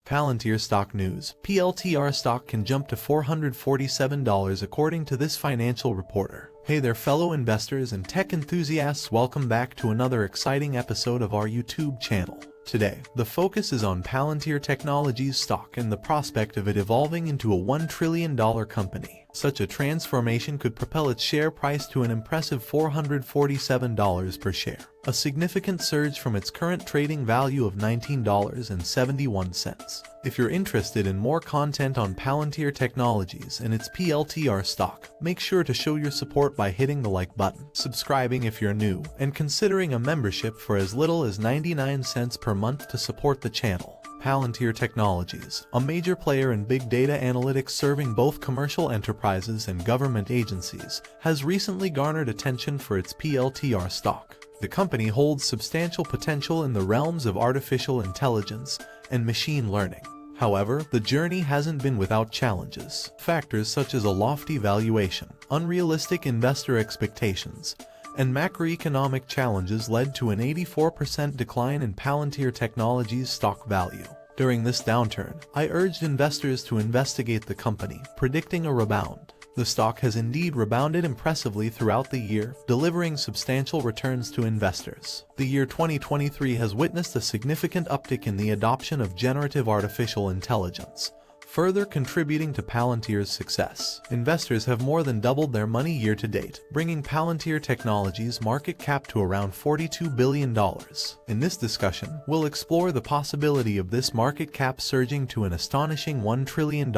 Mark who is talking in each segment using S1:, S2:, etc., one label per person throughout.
S1: Palantir stock news. PLTR stock can jump to $447 according to this financial reporter. Hey there fellow investors and tech enthusiasts, welcome back to another exciting episode of our YouTube channel. Today, the focus is on Palantir Technologies stock and the prospect of it evolving into a $1 trillion company. Such a transformation could propel its share price to an impressive $447 per share, a significant surge from its current trading value of $19.71. If you're interested in more content on Palantir Technologies and its PLTR stock, make sure to show your support by hitting the like button, subscribing if you're new, and considering a membership for as little as 99 cents per month to support the channel. Palantir Technologies, a major player in big data analytics serving both commercial enterprises and government agencies, has recently garnered attention for its PLTR stock. The company holds substantial potential in the realms of artificial intelligence and machine learning. However, the journey hasn't been without challenges. Factors such as a lofty valuation, unrealistic investor expectations, and macroeconomic challenges led to an 84% decline in Palantir Technologies' stock value. During this downturn, I urged investors to investigate the company, predicting a rebound. The stock has indeed rebounded impressively throughout the year, delivering substantial returns to investors. The year 2023 has witnessed a significant uptick in the adoption of generative artificial intelligence, further contributing to Palantir's success. Investors have more than doubled their money year to date, bringing Palantir Technologies' market cap to around $42 billion. In this discussion, we'll explore the possibility of this market cap surging to an astonishing $1 trillion,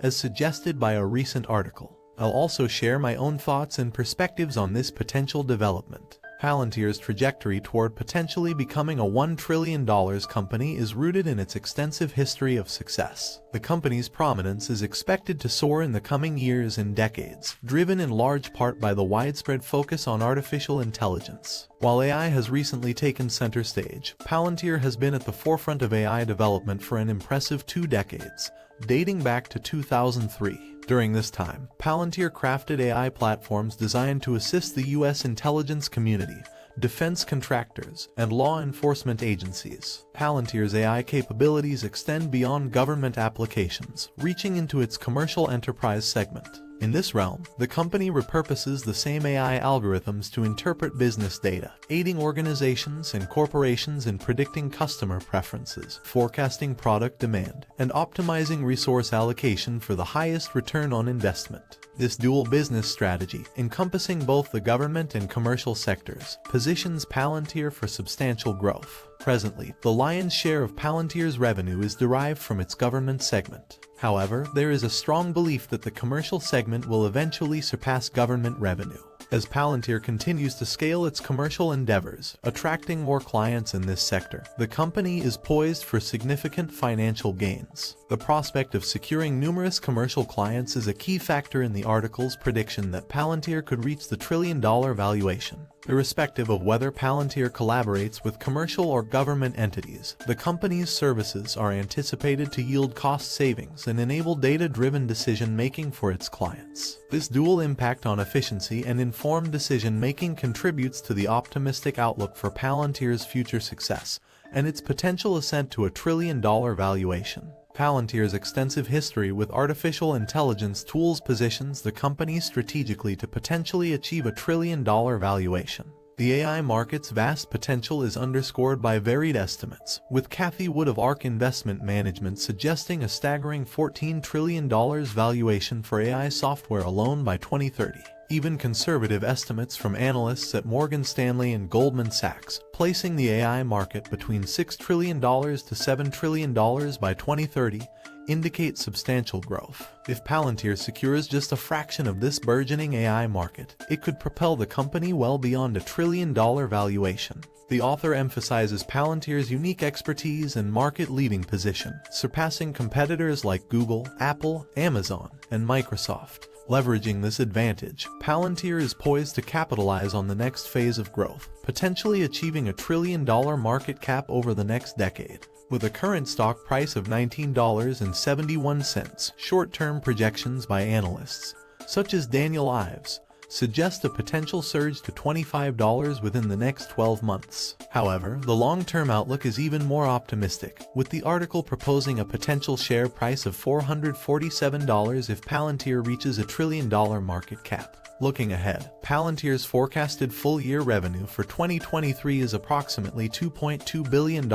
S1: as suggested by a recent article. I'll also share my own thoughts and perspectives on this potential development. Palantir's trajectory toward potentially becoming a $1 trillion company is rooted in its extensive history of success. The company's prominence is expected to soar in the coming years and decades, driven in large part by the widespread focus on artificial intelligence. While AI has recently taken center stage, Palantir has been at the forefront of AI development for an impressive 2 decades, dating back to 2003. During this time, Palantir crafted AI platforms designed to assist the U.S. intelligence community, defense contractors, and law enforcement agencies. Palantir's AI capabilities extend beyond government applications, reaching into its commercial enterprise segment. In this realm, the company repurposes the same AI algorithms to interpret business data, aiding organizations and corporations in predicting customer preferences, forecasting product demand, and optimizing resource allocation for the highest return on investment. This dual business strategy, encompassing both the government and commercial sectors, positions Palantir for substantial growth. Presently, the lion's share of Palantir's revenue is derived from its government segment. However, there is a strong belief that the commercial segment will eventually surpass government revenue. As Palantir continues to scale its commercial endeavors, attracting more clients in this sector, the company is poised for significant financial gains. The prospect of securing numerous commercial clients is a key factor in the article's prediction that Palantir could reach the $1 trillion valuation. Irrespective of whether Palantir collaborates with commercial or government entities, the company's services are anticipated to yield cost savings and enable data-driven decision-making for its clients. This dual impact on efficiency and informed decision-making contributes to the optimistic outlook for Palantir's future success and its potential ascent to a $1 trillion valuation. Palantir's extensive history with artificial intelligence tools positions the company strategically to potentially achieve a $1 trillion valuation. The AI market's vast potential is underscored by varied estimates, with Cathie Wood of ARK Investment Management suggesting a staggering $14 trillion valuation for AI software alone by 2030. Even conservative estimates from analysts at Morgan Stanley and Goldman Sachs, placing the AI market between $6 trillion to $7 trillion by 2030, indicate substantial growth. If Palantir secures just a fraction of this burgeoning AI market, it could propel the company well beyond a $1 trillion valuation. The author emphasizes Palantir's unique expertise and market-leading position, surpassing competitors like Google, Apple, Amazon, and Microsoft. Leveraging this advantage, Palantir is poised to capitalize on the next phase of growth, potentially achieving a $1 trillion market cap over the next decade. With a current stock price of $19.71, short-term projections by analysts, such as Daniel Ives, suggest a potential surge to $25 within the next 12 months. However, the long-term outlook is even more optimistic, with the article proposing a potential share price of $447 if Palantir reaches a $1 trillion market cap. Looking ahead, Palantir's forecasted full-year revenue for 2023 is approximately $2.2 billion,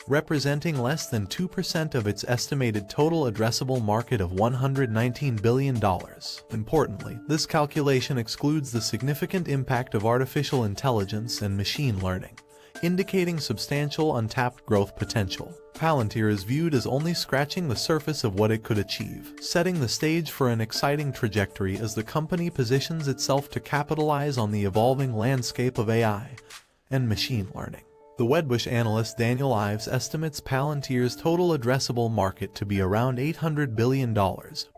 S1: representing less than 2% of its estimated total addressable market of $119 billion. Importantly, this calculation excludes the significant impact of artificial intelligence and machine learning, indicating substantial untapped growth potential. Palantir is viewed as only scratching the surface of what it could achieve, setting the stage for an exciting trajectory as the company positions itself to capitalize on the evolving landscape of AI and machine learning. The Wedbush analyst Daniel Ives estimates Palantir's total addressable market to be around $800 billion,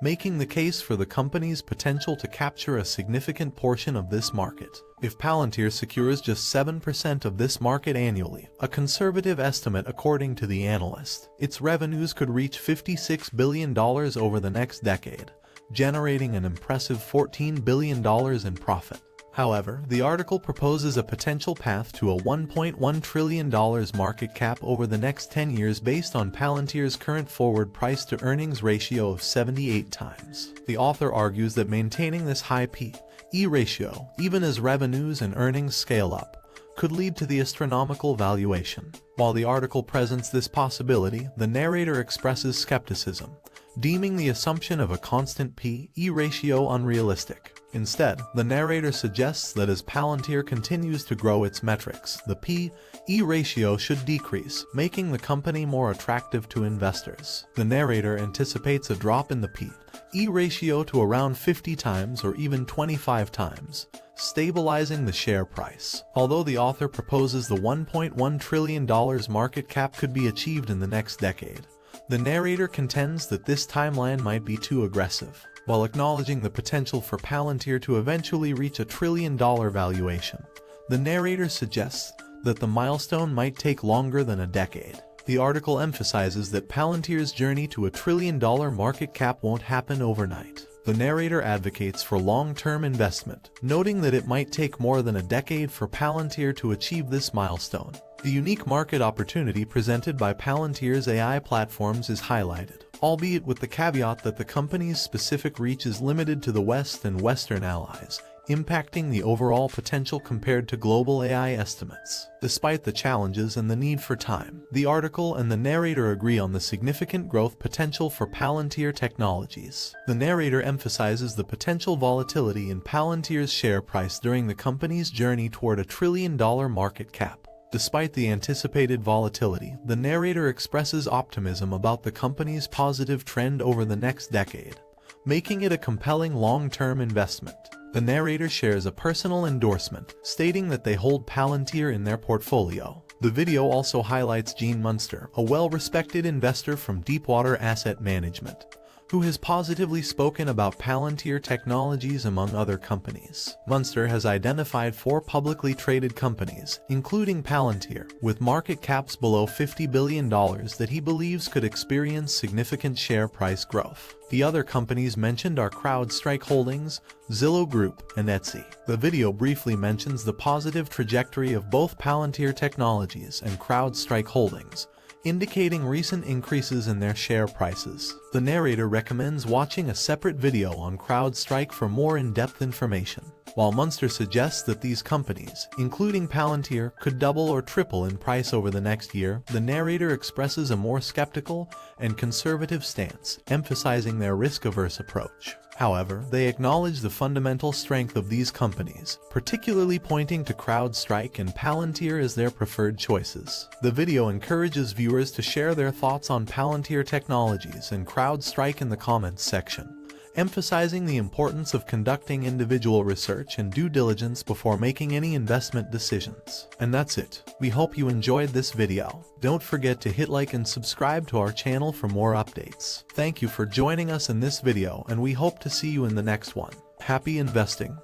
S1: making the case for the company's potential to capture a significant portion of this market. If Palantir secures just 7% of this market annually, a conservative estimate according to the analyst, its revenues could reach $56 billion over the next decade, generating an impressive $14 billion in profit. However, the article proposes a potential path to a $1.1 trillion market cap over the next 10 years based on Palantir's current forward price-to-earnings ratio of 78 times. The author argues that maintaining this high P/E ratio, even as revenues and earnings scale up, could lead to the astronomical valuation. While the article presents this possibility, the narrator expresses skepticism, deeming the assumption of a constant P/E ratio unrealistic. Instead, the narrator suggests that as Palantir continues to grow its metrics, the P/E ratio should decrease, making the company more attractive to investors. The narrator anticipates a drop in the P/E ratio to around 50 times or even 25 times, stabilizing the share price. Although the author proposes the $1.1 trillion market cap could be achieved in the next decade, the narrator contends that this timeline might be too aggressive. While acknowledging the potential for Palantir to eventually reach a $1 trillion valuation, the narrator suggests that the milestone might take longer than a decade. The article emphasizes that Palantir's journey to a $1 trillion market cap won't happen overnight. The narrator advocates for long-term investment, noting that it might take more than a decade for Palantir to achieve this milestone. The unique market opportunity presented by Palantir's AI platforms is highlighted, albeit with the caveat that the company's specific reach is limited to the West and Western allies, impacting the overall potential compared to global AI estimates. Despite the challenges and the need for time, the article and the narrator agree on the significant growth potential for Palantir Technologies. The narrator emphasizes the potential volatility in Palantir's share price during the company's journey toward a $1 trillion market cap. Despite the anticipated volatility, the narrator expresses optimism about the company's positive trend over the next decade, making it a compelling long-term investment. The narrator shares a personal endorsement, stating that they hold Palantir in their portfolio. The video also highlights Gene Munster, a well-respected investor from Deepwater Asset Management, who has positively spoken about Palantir Technologies among other companies. Munster has identified 4 publicly traded companies, including Palantir, with market caps below $50 billion that he believes could experience significant share price growth. The other companies mentioned are CrowdStrike Holdings, Zillow Group, and Etsy. The video briefly mentions the positive trajectory of both Palantir Technologies and CrowdStrike Holdings, indicating recent increases in their share prices. The narrator recommends watching a separate video on CrowdStrike for more in-depth information. While Munster suggests that these companies, including Palantir, could double or triple in price over the next year, the narrator expresses a more skeptical and conservative stance, emphasizing their risk-averse approach. However, they acknowledge the fundamental strength of these companies, particularly pointing to CrowdStrike and Palantir as their preferred choices. The video encourages viewers to share their thoughts on Palantir Technologies and CrowdStrike in the comments section, emphasizing the importance of conducting individual research and due diligence before making any investment decisions. And that's it. We hope you enjoyed this video. Don't forget to hit like and subscribe to our channel for more updates. Thank you for joining us in this video, and we hope to see you in the next one. Happy investing!